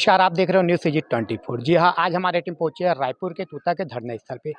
नमस्कार, आप देख रहे हो न्यूज़ सिटी 24। जी हाँ, आज हमारी टीम पहुंची है रायपुर के तूता के धरने स्थल पे,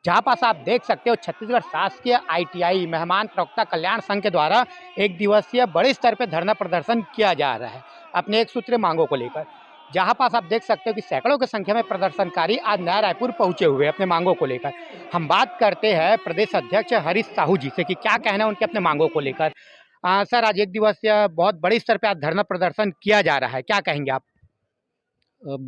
जहां पास आप देख सकते हो छत्तीसगढ़ शासकीय आईटीआई मेहमान प्रवक्ता कल्याण संघ के द्वारा एक दिवसीय बड़े स्तर पे धरना प्रदर्शन किया जा रहा है अपने एक सूत्रीय मांगों को लेकर। जहां पास आप देख सकते हो कि सैकड़ों की संख्या में प्रदर्शनकारी आज नया रायपुर पहुंचे हुए अपने मांगों को लेकर। हम बात करते हैं प्रदेश अध्यक्ष हरीश साहू जी से कि क्या कहना है उनके अपने मांगों को लेकर। सर, आज एक दिवसीय बहुत बड़े स्तर पे आज धरना प्रदर्शन किया जा रहा है, क्या कहेंगे आप? अब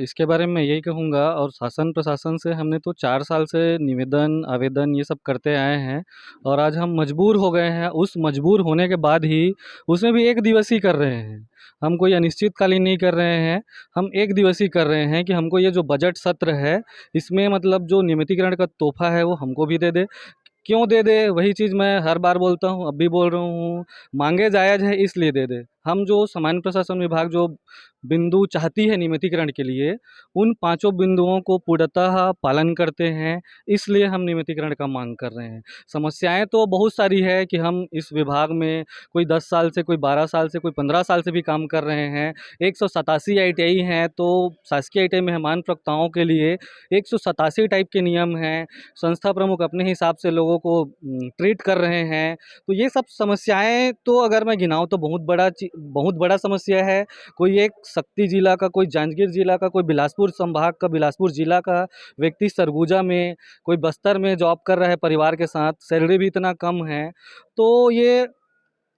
इसके बारे में मैं यही कहूँगा, और शासन प्रशासन से हमने तो 4 साल से निवेदन, आवेदन ये सब करते आए हैं और आज हम मजबूर हो गए हैं। उस मजबूर होने के बाद ही उसमें भी 1 दिवसीय कर रहे हैं। हम कोई अनिश्चितकालीन नहीं कर रहे हैं, हम 1 दिवसीय कर रहे हैं कि हमको ये जो बजट सत्र है, इसमें मतलब जो नियमितीकरण का तोहफ़ा है वो हमको भी दे दे। क्यों दे दे? वही चीज़ मैं हर बार बोलता हूँ, अब भी बोल रहा हूँ, माँगे जायज़ है इसलिए दे दे। हम जो सामान्य प्रशासन विभाग जो बिंदु चाहती है नियमितीकरण के लिए, उन पाँचों बिंदुओं को पूर्णतः पालन करते हैं, इसलिए हम नियमितीकरण का माँग कर रहे हैं। समस्याएँ तो बहुत सारी है कि हम इस विभाग में कोई 10 साल से, कोई 12 साल से, कोई 15 साल से भी काम कर रहे हैं। 187 आईटीआई हैं, तो शासकीय आईटीआई मेहमान प्रवक्ताओं के लिए 187 टाइप के नियम हैं। संस्था प्रमुख अपने हिसाब से लोगों को ट्रीट कर रहे हैं। तो ये सब समस्याएँ तो अगर मैं गिनाऊँ तो बहुत बड़ा समस्या है। कोई एक शक्ति जिला का, कोई जांजगीर जिला का, कोई बिलासपुर संभाग का, बिलासपुर जिला का व्यक्ति सरगुजा में, कोई बस्तर में जॉब कर रहा है परिवार के साथ, सैलरी भी इतना कम है। तो ये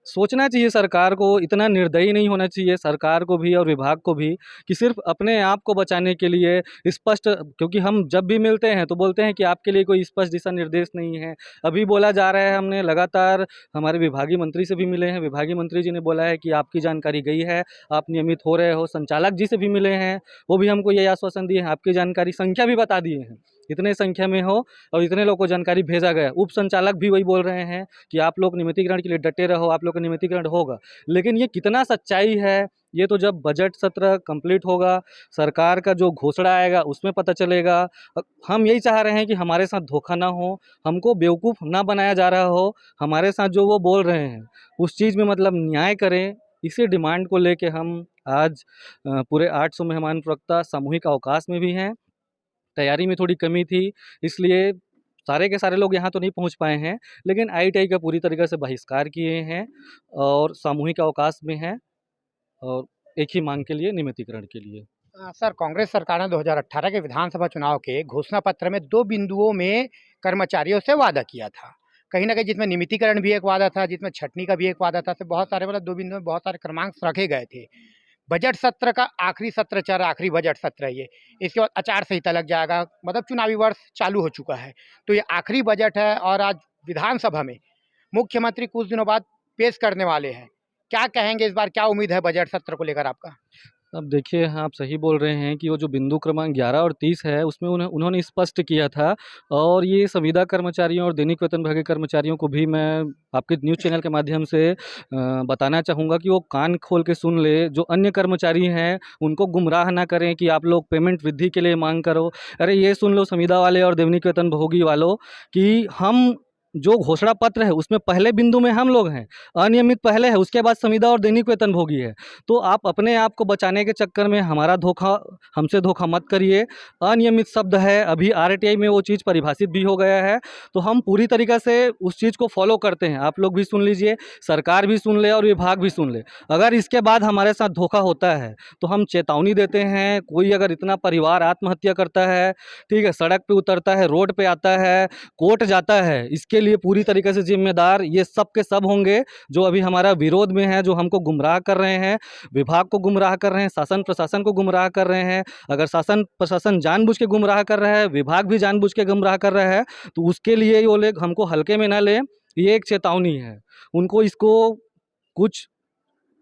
सोचना चाहिए सरकार को, इतना निर्दयी नहीं होना चाहिए सरकार को भी और विभाग को भी कि सिर्फ अपने आप को बचाने के लिए स्पष्ट, क्योंकि हम जब भी मिलते हैं तो बोलते हैं कि आपके लिए कोई स्पष्ट दिशा निर्देश नहीं है। अभी बोला जा रहा है, हमने लगातार हमारे विभागीय मंत्री से भी मिले हैं, विभागीय मंत्री जी ने बोला है कि आपकी जानकारी गई है, आप नियमित हो रहे हो। संचालक जी से भी मिले हैं, वो भी हमको यही आश्वासन दिए हैं, आपकी जानकारी संख्या भी बता दिए हैं, इतने संख्या में हो और इतने लोग को जानकारी भेजा गया। उप संचालक भी वही बोल रहे हैं कि आप लोग नियमितीकरण के लिए डटे रहो, आप लोग का नियमितीकरण होगा। लेकिन ये कितना सच्चाई है, ये तो जब बजट सत्र कंप्लीट होगा, सरकार का जो घोषणा आएगा उसमें पता चलेगा। हम यही चाह रहे हैं कि हमारे साथ धोखा ना हो, हमको बेवकूफ़ ना बनाया जा रहा हो, हमारे साथ जो वो बोल रहे हैं उस चीज़ में मतलब न्याय करें। इसी डिमांड को लेके हम आज पूरे 800 मेहमान प्रवक्ता सामूहिक अवकाश में भी हैं। तैयारी में थोड़ी कमी थी, इसलिए सारे के सारे लोग यहाँ तो नहीं पहुँच पाए हैं, लेकिन आईटीआई का पूरी तरीक़े से बहिष्कार किए हैं और सामूहिक अवकाश में हैं और एक ही मांग के लिए, नियमितीकरण के लिए। सर, कांग्रेस सरकार ने 2018 के विधानसभा चुनाव के घोषणा पत्र में 2 बिंदुओं में कर्मचारियों से वादा किया था। कहीं न कहीं जिसमें नियमितीकरण भी एक वादा था, जिसमें छँटनी का भी एक वादा था। तो बहुत सारे मतलब 2 बिंदुओं में बहुत सारे क्रमांक रखे गए थे। बजट सत्र का आखिरी सत्र चल रहा, आखिरी बजट सत्र है ये। इसके बाद आचार संहिता लग जाएगा, मतलब चुनावी वर्ष चालू हो चुका है। तो ये आखिरी बजट है और आज विधानसभा में मुख्यमंत्री कुछ दिनों बाद पेश करने वाले हैं। क्या कहेंगे इस बार, क्या उम्मीद है बजट सत्र को लेकर आपका? अब देखिए, हाँ, आप सही बोल रहे हैं कि वो जो बिंदु क्रमांक 11 और 30 है, उसमें उन्होंने स्पष्ट किया था। और ये संविदा कर्मचारियों और दैनिक वेतनभोगी कर्मचारियों को भी मैं आपके न्यूज़ चैनल के माध्यम से बताना चाहूँगा कि वो कान खोल के सुन ले। जो अन्य कर्मचारी हैं, उनको गुमराह ना करें कि आप लोग पेमेंट वृद्धि के लिए माँग करो। अरे ये सुन लो संविदा वाले और दैनिक वेतनभोगी वालों कि हम जो घोषणा पत्र है उसमें पहले बिंदु में हम लोग हैं, अनियमित पहले है, उसके बाद संविदा और दैनिक वेतनभोगी है। तो आप अपने आप को बचाने के चक्कर में हमसे धोखा मत करिए। अनियमित शब्द है, अभी आरटीआई में वो चीज़ परिभाषित भी हो गया है, तो हम पूरी तरीक़े से उस चीज़ को फॉलो करते हैं। आप लोग भी सुन लीजिए, सरकार भी सुन ले और विभाग भी सुन ले। अगर इसके बाद हमारे साथ धोखा होता है तो हम चेतावनी देते हैं। कोई अगर इतना परिवार आत्महत्या करता है, ठीक है, सड़क पे उतरता है, रोड पे आता है, कोर्ट जाता है, इसके लिए पूरी तरीके से जिम्मेदार ये सब के सब होंगे जो अभी हमारा विरोध में है, जो हमको गुमराह कर रहे हैं, विभाग को गुमराह कर रहे हैं, शासन प्रशासन को गुमराह कर रहे हैं। अगर शासन प्रशासन जानबूझ के गुमराह कर रहा है, विभाग भी जानबूझ के गुमराह कर रहा है, तो उसके लिए वो लोग हमको हल्के में ना लें। ये एक चेतावनी है, उनको इसको कुछ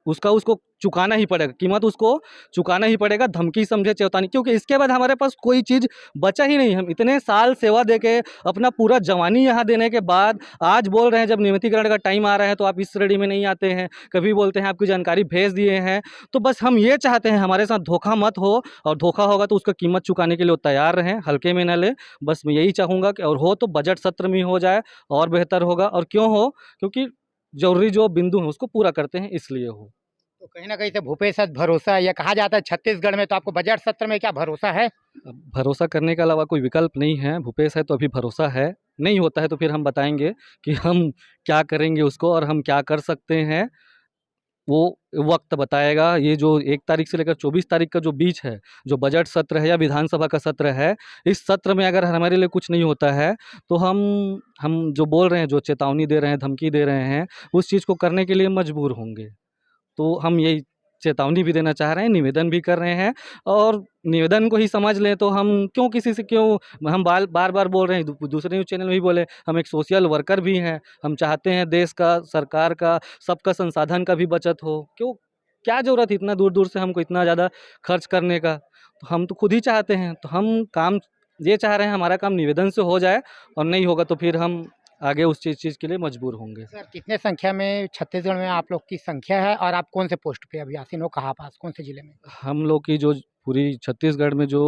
उसको चुकाना ही पड़ेगा, कीमत उसको चुकाना ही पड़ेगा, धमकी समझे, चेतावनी, क्योंकि इसके बाद हमारे पास कोई चीज़ बचा ही नहीं। हम इतने साल सेवा देके अपना पूरा जवानी यहाँ देने के बाद आज बोल रहे हैं जब नियमितीकरण का टाइम आ रहा है तो आप इस श्रेणी में नहीं आते हैं। कभी बोलते हैं आपकी जानकारी भेज दिए हैं। तो बस हम ये चाहते हैं हमारे साथ धोखा मत हो, और धोखा होगा तो उसका कीमत चुकाने के लिए तैयार रहें, हल्के में न लें। बस मैं यही चाहूँगा कि और हो तो बजट सत्र में हो जाए और बेहतर होगा। और क्यों हो? क्योंकि ज़रूरी जो बिंदु हैं उसको पूरा करते हैं, इसलिए हो। तो कहीं न कहीं से भूपेश सच भरोसा है, ये कहा जाता है छत्तीसगढ़ में, तो आपको बजट सत्र में क्या भरोसा है? अब भरोसा करने के अलावा कोई विकल्प नहीं है, भूपेश है तो अभी भरोसा है, नहीं होता है तो फिर हम बताएँगे कि हम क्या करेंगे उसको और हम क्या कर सकते हैं, वो वक़्त बताएगा। ये जो 1 तारीख से लेकर 24 तारीख का जो बीच है, जो बजट सत्र है या विधानसभा का सत्र है, इस सत्र में अगर हमारे लिए कुछ नहीं होता है, तो हम जो बोल रहे हैं, जो चेतावनी दे रहे हैं, धमकी दे रहे हैं, उस चीज़ को करने के लिए मजबूर होंगे। तो हम यही चेतावनी भी देना चाह रहे हैं, निवेदन भी कर रहे हैं और निवेदन को ही समझ लें तो हम क्यों किसी से क्यों हम बार-बार बोल रहे हैं, दूसरे न्यूज़ चैनल में भी बोले, हम एक सोशल वर्कर भी हैं, हम चाहते हैं देश का, सरकार का, सबका संसाधन का भी बचत हो। क्यों क्या ज़रूरत है इतना दूर-दूर से हमको इतना ज़्यादा खर्च करने का? तो हम तो खुद ही चाहते हैं, तो हम काम ये चाह रहे हैं हमारा काम निवेदन से हो जाए और नहीं होगा तो फिर हम आगे उस चीज़ के लिए मजबूर होंगे। सर कितने संख्या में छत्तीसगढ़ में आप लोग की संख्या है और आप कौन से पोस्ट पे अभी आसीन हो, कहाँ पास, कौन से जिले में? हम लोग की जो पूरी छत्तीसगढ़ में जो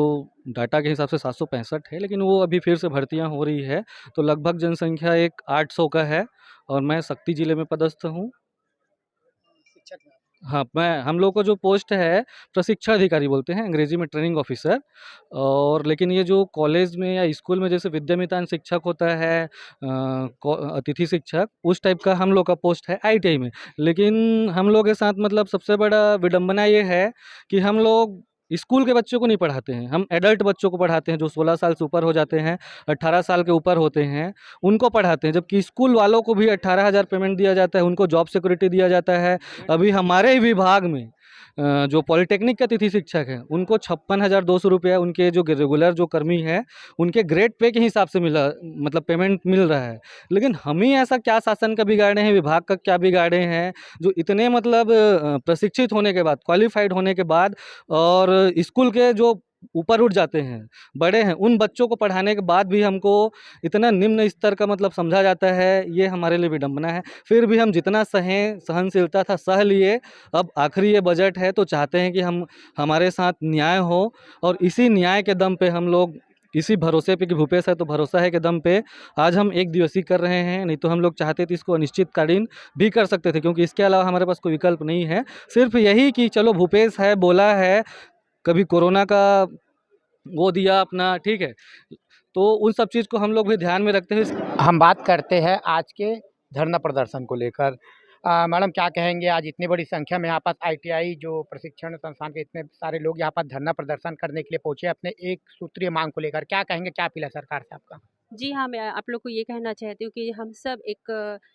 डाटा के हिसाब से 765 है, लेकिन वो अभी फिर से भर्तियां हो रही है, तो लगभग जनसंख्या एक 800 का है और मैं शक्ति जिले में पदस्थ हूँ। शिक्षक में। हाँ, मैं हम लोग को जो पोस्ट है प्रशिक्षण अधिकारी बोलते हैं, अंग्रेजी में ट्रेनिंग ऑफिसर। और लेकिन ये जो कॉलेज में या स्कूल में जैसे विद्यामितान शिक्षक होता है, अतिथि शिक्षक, उस टाइप का हम लोग का पोस्ट है आईटीआई में। लेकिन हम लोग के साथ मतलब सबसे बड़ा विडंबना ये है कि हम लोग स्कूल के बच्चों को नहीं पढ़ाते हैं, हम एडल्ट बच्चों को पढ़ाते हैं जो 16 साल से ऊपर हो जाते हैं, 18 साल के ऊपर होते हैं, उनको पढ़ाते हैं। जबकि स्कूल वालों को भी 18,000 पेमेंट दिया जाता है, उनको जॉब सिक्योरिटी दिया जाता है। अभी हमारे ही विभाग में जो पॉलिटेक्निक के अतिथि शिक्षक हैं, उनको 56,200 रुपया, उनके जो रेगुलर जो कर्मी हैं, उनके ग्रेड पे के हिसाब से मिला, मतलब पेमेंट मिल रहा है। लेकिन हम ही ऐसा क्या शासन का बिगाड़े हैं, विभाग का क्या बिगाड़े हैं, जो इतने मतलब प्रशिक्षित होने के बाद, क्वालिफ़ाइड होने के बाद और स्कूल के जो ऊपर उठ जाते हैं, बड़े हैं, उन बच्चों को पढ़ाने के बाद भी हमको इतना निम्न स्तर का मतलब समझा जाता है, ये हमारे लिए विडंबना है। फिर भी हम जितना सहें, सहनशीलता था सह लिए। अब आखिरी ये बजट है तो चाहते हैं कि हमारे साथ न्याय हो और इसी न्याय के दम पे हम लोग, इसी भरोसे पे कि भूपेश है तो भरोसा है के दम पे आज हम एक दिवसीय कर रहे हैं। नहीं तो हम लोग चाहते थे इसको अनिश्चितकालीन भी कर सकते थे, क्योंकि इसके अलावा हमारे पास कोई विकल्प नहीं है। सिर्फ यही कि चलो भूपेश है, बोला है, कभी कोरोना का वो दिया अपना, ठीक है, तो उन सब चीज़ को हम लोग भी ध्यान में रखते हुए हम बात करते हैं आज के धरना प्रदर्शन को लेकर। मैडम क्या कहेंगे, आज इतनी बड़ी संख्या में यहाँ पास आईटीआई जो प्रशिक्षण संस्थान के इतने सारे लोग यहाँ पर धरना प्रदर्शन करने के लिए पहुँचे अपने एक सूत्रीय मांग को लेकर, क्या कहेंगे, क्या अपील है सरकार से आपका? जी हाँ, मैं आप लोग को ये कहना चाहती हूँ कि हम सब एक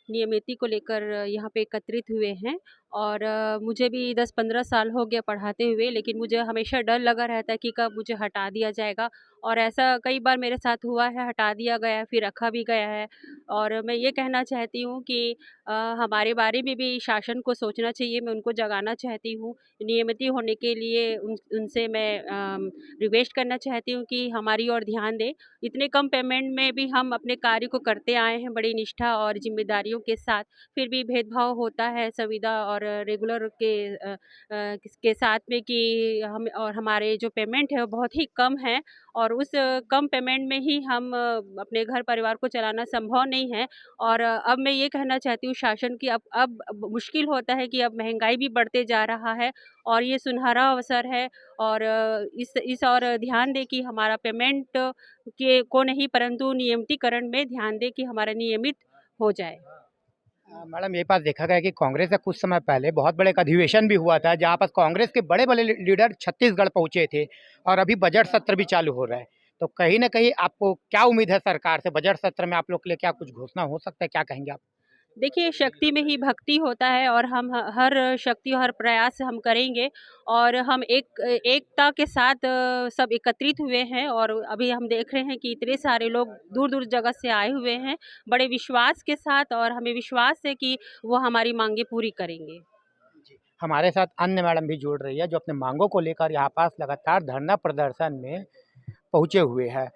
नियमिति को लेकर यहाँ पे एकत्रित हुए हैं और मुझे भी 10-15 साल हो गया पढ़ाते हुए, लेकिन मुझे हमेशा डर लगा रहता है कि कब मुझे हटा दिया जाएगा और ऐसा कई बार मेरे साथ हुआ है, हटा दिया गया है, फिर रखा भी गया है। और मैं ये कहना चाहती हूँ कि हमारे बारे में भी शासन को सोचना चाहिए, मैं उनको जगाना चाहती हूँ। नियमित होने के लिए उनसे मैं रिक्वेस्ट करना चाहती हूँ कि हमारी ओर ध्यान दें। इतने कम पेमेंट में भी हम अपने कार्य को करते आए हैं बड़ी निष्ठा और ज़िम्मेदारियों के साथ, फिर भी भेदभाव होता है संविदा और रेगुलर के साथ में कि हम और हमारे जो पेमेंट है वो बहुत ही कम है और उस कम पेमेंट में ही हम अपने घर परिवार को चलाना संभव नहीं है। और अब मैं ये कहना चाहती हूँ शासन की, अब मुश्किल होता है कि अब महँगाई भी बढ़ते जा रहा है और ये सुनहरा अवसर है और इस और ध्यान दें कि हमारा पेमेंट के को नहीं परंतु नियमितीकरण में ध्यान दें कि हमारा नियमित हो जाए। मैडम ये बात देखा गया कि कांग्रेस का कुछ समय पहले बहुत बड़े एक अधिवेशन भी हुआ था जहाँ पर कांग्रेस के बड़े-बड़े लीडर छत्तीसगढ़ पहुँचे थे और अभी बजट सत्र भी चालू हो रहा है। तो कहीं न कहीं आपको क्या उम्मीद है सरकार से? बजट सत्र में आप लोग के लिए क्या कुछ घोषणा हो सकता है? क्या कहेंगे आप? देखिए, शक्ति में ही भक्ति होता है और हम हर शक्ति हर प्रयास हम करेंगे और हम एकता के साथ सब एकत्रित हुए हैं और अभी हम देख रहे हैं कि इतने सारे लोग दूर-दूर जगह से आए हुए हैं, बड़े विश्वास के साथ और हमें विश्वास है कि वो हमारी माँगें पूरी करेंगे। जी। हमारे साथ अन्य मैडम भी जुड़ रही है जो अपने मांगों को लेकर यहाँ पास लगातार धरना प्रदर्शन में पहुँचे हुए हैं।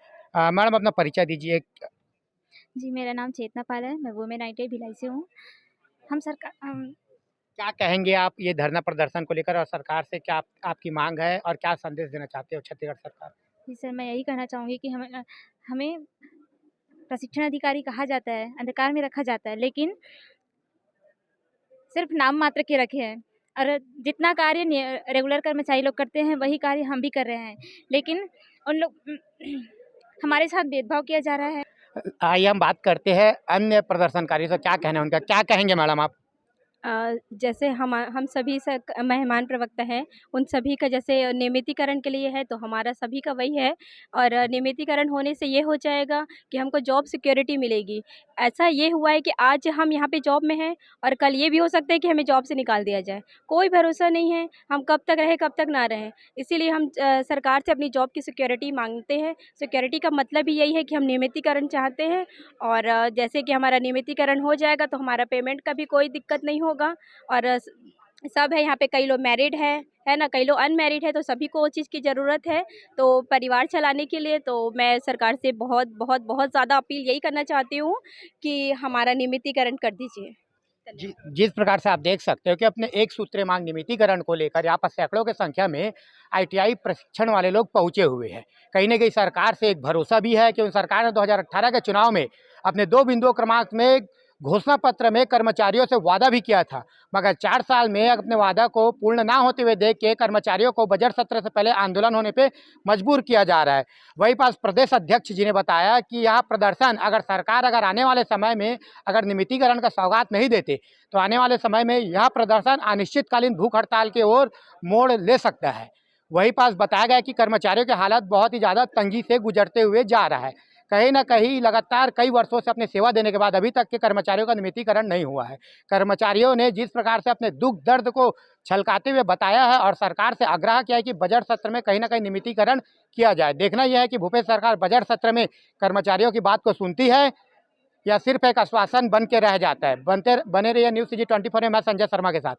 मैडम अपना परिचय दीजिए। जी, मेरा नाम चेतना पाल है, मैं वुमेन आईटीआई भिलाई से हूँ। हम क्या कहेंगे आप ये धरना प्रदर्शन को लेकर और सरकार से क्या आपकी मांग है और क्या संदेश देना चाहते हो छत्तीसगढ़ सरकार? जी सर, मैं यही कहना चाहूँगी कि हमें प्रशिक्षण अधिकारी कहा जाता है, अंधकार में रखा जाता है, लेकिन सिर्फ़ नाम मात्र के रखे हैं। और जितना कार्य रेगुलर कर्मचारी लोग करते हैं वही कार्य हम भी कर रहे हैं, लेकिन उन लोग हमारे साथ भेदभाव किया जा रहा है। आइए हम बात करते हैं अन्य प्रदर्शनकारी से, क्या कहना है उनका, क्या कहेंगे मैडम आप? जैसे हम सभी मेहमान प्रवक्ता हैं, उन सभी का जैसे नियमितीकरण के लिए है, तो हमारा सभी का वही है। और नियमितीकरण होने से ये हो जाएगा कि हमको जॉब सिक्योरिटी मिलेगी। ऐसा ये हुआ है कि आज हम यहाँ पे जॉब में हैं और कल ये भी हो सकता है कि हमें जॉब से निकाल दिया जाए। कोई भरोसा नहीं है, हम कब तक रहें कब तक ना रहें। इसीलिए हम सरकार से अपनी जॉब की सिक्योरिटी मांगते हैं। सिक्योरिटी का मतलब ही यही है कि हम नियमितीकरण चाहते हैं, और जैसे कि हमारा नियमितीकरण हो जाएगा तो हमारा पेमेंट का भी कोई दिक्कत नहीं होगा। और सब है यहाँ पे, कई लोग मैरिड है ना, कई लोग अनमैरिड है, तो सभी को वो चीज़ की ज़रूरत है। तो परिवार चलाने के लिए तो मैं सरकार से बहुत बहुत बहुत ज़्यादा अपील यही करना चाहती हूँ कि हमारा नियमितीकरण कर दीजिए। जिस प्रकार से आप देख सकते हो कि अपने एक सूत्रीय मांग नियमितीकरण को लेकर यहाँ पर सैकड़ों की संख्या में आईटीआई प्रशिक्षण वाले लोग पहुंचे हुए हैं। कहीं न कहीं सरकार से एक भरोसा भी है कि उन सरकार ने 2018 के चुनाव में अपने 2 बिंदुओं क्रमांक में घोषणा पत्र में कर्मचारियों से वादा भी किया था, मगर 4 साल में अपने वादा को पूर्ण ना होते हुए देख के कर्मचारियों को बजट सत्र से पहले आंदोलन होने पे मजबूर किया जा रहा है। वहीं पास प्रदेश अध्यक्ष जी ने बताया कि यह प्रदर्शन अगर आने वाले समय में अगर नियमितीकरण का सौगात नहीं देते तो आने वाले समय में यह प्रदर्शन अनिश्चितकालीन भूख हड़ताल की ओर मोड़ ले सकता है। वहीं पास बताया गया कि कर्मचारियों की हालत बहुत ही ज़्यादा तंगी से गुजरते हुए जा रहा है। कहीं न कहीं लगातार कई वर्षों से अपनी सेवा देने के बाद अभी तक के कर्मचारियों का नियमितीकरण नहीं हुआ है। कर्मचारियों ने जिस प्रकार से अपने दुख दर्द को छलकाते हुए बताया है और सरकार से आग्रह किया है कि बजट सत्र में कहीं न कहीं नियमितीकरण किया जाए। देखना यह है कि भूपेश सरकार बजट सत्र में कर्मचारियों की बात को सुनती है या सिर्फ एक आश्वासन बन के रह जाता है। बने रहिए न्यूज़ CG 24 में, मैं संजय शर्मा के साथ।